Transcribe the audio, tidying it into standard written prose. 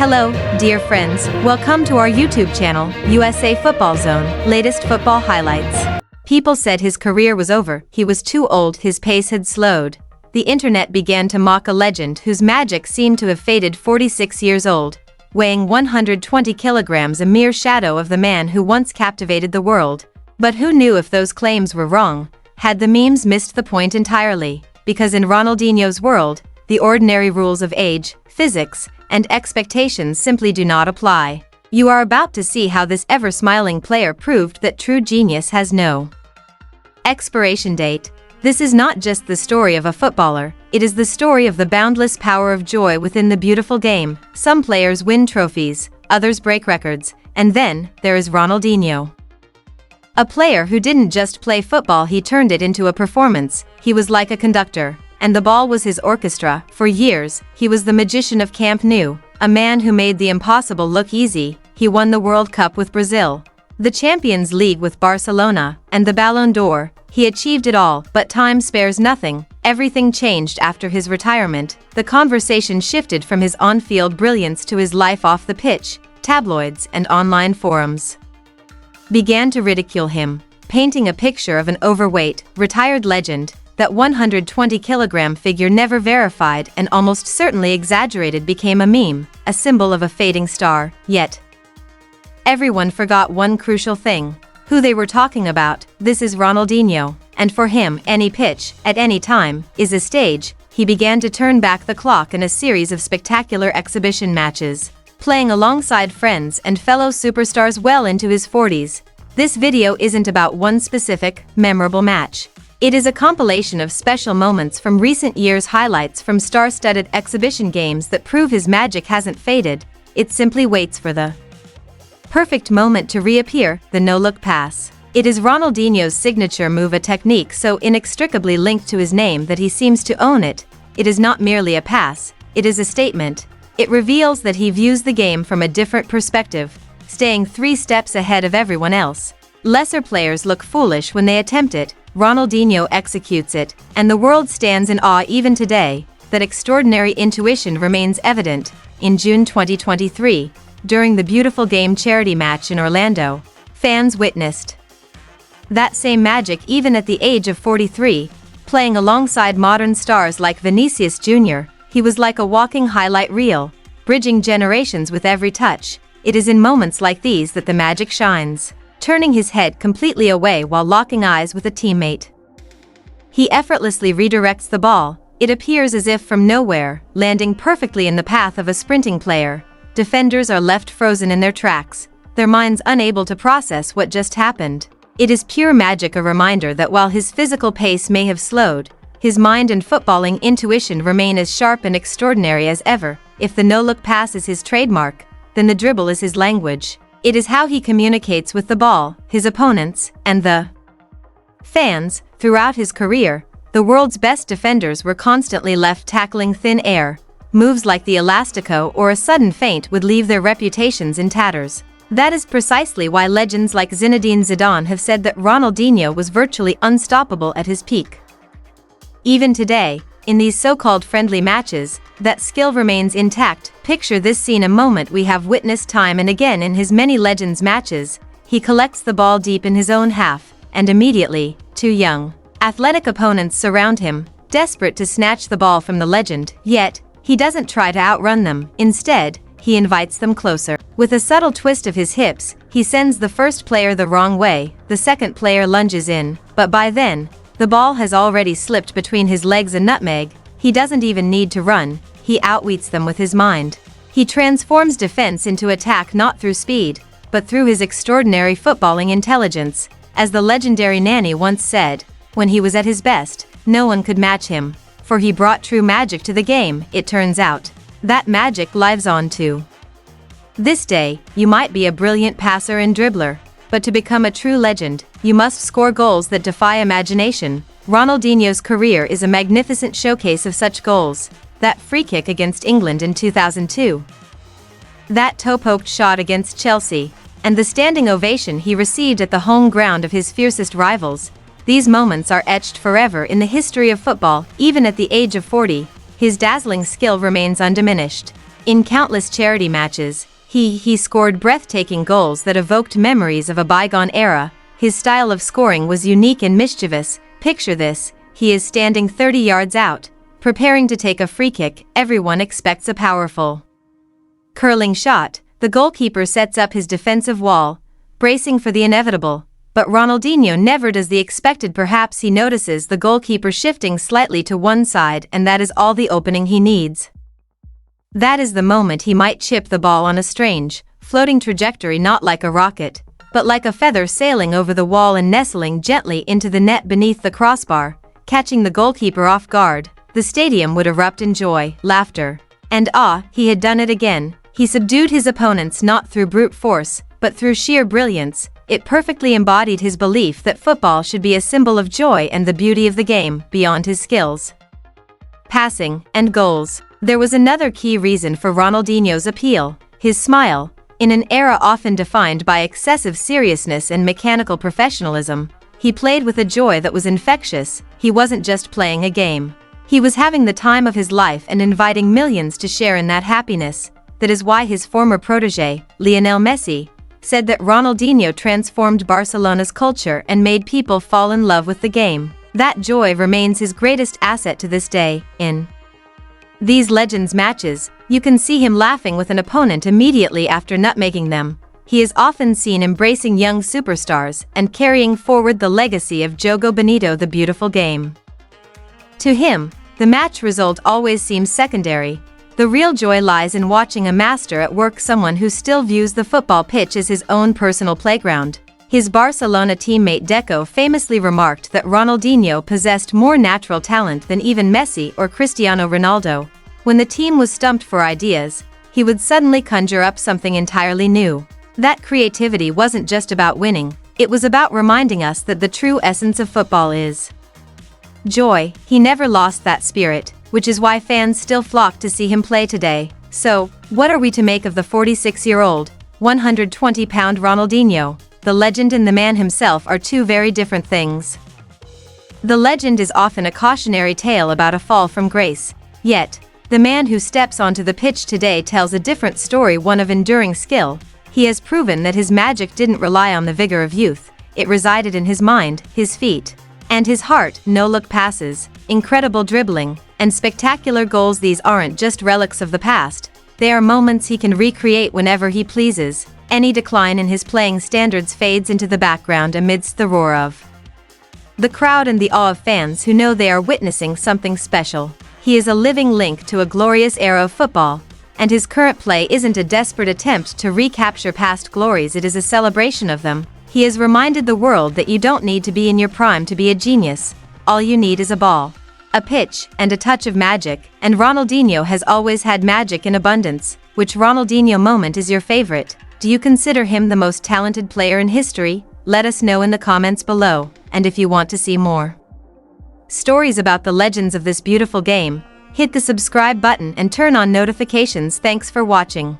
Hello, dear friends, welcome to our YouTube channel, USA Football Zone, latest football highlights. People said his career was over, he was too old, his pace had slowed. The internet began to mock a legend whose magic seemed to have faded. 46 years old, weighing 120 kilograms, a mere shadow of the man who once captivated the world. But who knew if those claims were wrong? Had the memes missed the point entirely? Because in Ronaldinho's world, the ordinary rules of age, physics, and expectations simply do not apply. You are about to see how this ever-smiling player proved that true genius has no expiration date. This is not just the story of a footballer, it is the story of the boundless power of joy within the beautiful game. Some players win trophies, others break records, and then there is Ronaldinho. A player who didn't just play football, he turned it into a performance. He was like a conductor, and the ball was his orchestra. For years, he was the magician of Camp Nou, a man who made the impossible look easy. He won the World Cup with Brazil, the Champions League with Barcelona, and the Ballon d'Or. He achieved it all, but time spares nothing. Everything changed after his retirement. The conversation shifted from his on-field brilliance to his life off the pitch. Tabloids and online forums began to ridicule him, painting a picture of an overweight, retired legend. That 120-kilogram figure, never verified and almost certainly exaggerated, became a meme, a symbol of a fading star. Yet everyone forgot one crucial thing: who they were talking about. This is Ronaldinho, and for him, any pitch, at any time, is a stage. He began to turn back the clock in a series of spectacular exhibition matches, playing alongside friends and fellow superstars well into his 40s. This video isn't about one specific, memorable match. It is a compilation of special moments from recent years, highlights from star-studded exhibition games that prove his magic hasn't faded. It simply waits for the perfect moment to reappear, the no-look pass. It is Ronaldinho's signature move, a technique so inextricably linked to his name that he seems to own it. It is not merely a pass, it is a statement. It reveals that he views the game from a different perspective, staying 3 steps ahead of everyone else. Lesser players look foolish when they attempt it. Ronaldinho executes it, and the world stands in awe. Even today, that extraordinary intuition remains evident. In June 2023, during the beautiful game charity match in Orlando, fans witnessed that same magic. Even at the age of 43, playing alongside modern stars like Vinicius Jr., he was like a walking highlight reel, bridging generations with every touch. It is in moments like these that the magic shines, turning his head completely away while locking eyes with a teammate. He effortlessly redirects the ball. It appears as if from nowhere, landing perfectly in the path of a sprinting player. Defenders are left frozen in their tracks, their minds unable to process what just happened. It is pure magic, a reminder that while his physical pace may have slowed, his mind and footballing intuition remain as sharp and extraordinary as ever. If the no-look pass is his trademark, then the dribble is his language. It is how he communicates with the ball, his opponents, and the fans. Throughout his career, the world's best defenders were constantly left tackling thin air. Moves like the elastico or a sudden feint would leave their reputations in tatters. That is precisely why legends like Zinedine Zidane have said that Ronaldinho was virtually unstoppable at his peak. Even today, in these so-called friendly matches, that skill remains intact. Picture this scene, a moment we have witnessed time and again in his many Legends matches. He collects the ball deep in his own half, and immediately, 2 young, athletic opponents surround him, desperate to snatch the ball from the legend. Yet, he doesn't try to outrun them. Instead, he invites them closer. With a subtle twist of his hips, he sends the first player the wrong way. The second player lunges in, but by then, the ball has already slipped between his legs. A nutmeg. He doesn't even need to run, he outwits them with his mind. He transforms defense into attack, not through speed, but through his extraordinary footballing intelligence. As the legendary Nani once said, when he was at his best, no one could match him, for he brought true magic to the game. It turns out, that magic lives on too. This day, you might be a brilliant passer and dribbler, but to become a true legend, you must score goals that defy imagination. Ronaldinho's career is a magnificent showcase of such goals. That free kick against England in 2002. That toe-poked shot against Chelsea, and the standing ovation he received at the home ground of his fiercest rivals. These moments are etched forever in the history of football. Even at the age of 40, his dazzling skill remains undiminished. In countless charity matches, he scored breathtaking goals that evoked memories of a bygone era. His style of scoring was unique and mischievous. Picture this, he is standing 30 yards out, preparing to take a free kick. Everyone expects a powerful curling shot. The goalkeeper sets up his defensive wall, bracing for the inevitable. But Ronaldinho never does the expected. Perhaps he notices the goalkeeper shifting slightly to one side, and that is all the opening he needs. That is the moment he might chip the ball on a strange, floating trajectory, not like a rocket, but like a feather sailing over the wall and nestling gently into the net beneath the crossbar, catching the goalkeeper off guard. The stadium would erupt in joy, laughter, and awe. He had done it again. He subdued his opponents not through brute force, but through sheer brilliance. It perfectly embodied his belief that football should be a symbol of joy and the beauty of the game, beyond his skills, passing, and goals. There was another key reason for Ronaldinho's appeal: his smile. In an era often defined by excessive seriousness and mechanical professionalism, he played with a joy that was infectious. He wasn't just playing a game. He was having the time of his life and inviting millions to share in that happiness. That is why his former protégé, Lionel Messi, said that Ronaldinho transformed Barcelona's culture and made people fall in love with the game. That joy remains his greatest asset to this day. In these Legends matches, you can see him laughing with an opponent immediately after nutmegging them. He is often seen embracing young superstars and carrying forward the legacy of Jogo Bonito, the beautiful game. To him, the match result always seems secondary. The real joy lies in watching a master at work, someone who still views the football pitch as his own personal playground. His Barcelona teammate Deco famously remarked that Ronaldinho possessed more natural talent than even Messi or Cristiano Ronaldo. When the team was stumped for ideas, he would suddenly conjure up something entirely new. That creativity wasn't just about winning, it was about reminding us that the true essence of football is joy. He never lost that spirit, which is why fans still flock to see him play today. So, what are we to make of the 46-year-old, 120-pound Ronaldinho? The legend and the man himself are two very different things. The legend is often a cautionary tale about a fall from grace. Yet, the man who steps onto the pitch today tells a different story, one of enduring skill. He has proven that his magic didn't rely on the vigor of youth. It resided in his mind, his feet, and his heart. No-look passes, incredible dribbling, and spectacular goals. These aren't just relics of the past. They are moments he can recreate whenever he pleases. Any decline in his playing standards fades into the background amidst the roar of the crowd and the awe of fans who know they are witnessing something special. He is a living link to a glorious era of football, and his current play isn't a desperate attempt to recapture past glories, it is a celebration of them. He has reminded the world that you don't need to be in your prime to be a genius. All you need is a ball, a pitch, and a touch of magic, and Ronaldinho has always had magic in abundance. Which Ronaldinho moment is your favorite? Do you consider him the most talented player in history? Let us know in the comments below, and if you want to see more stories about the legends of this beautiful game, hit the subscribe button and turn on notifications. Thanks for watching.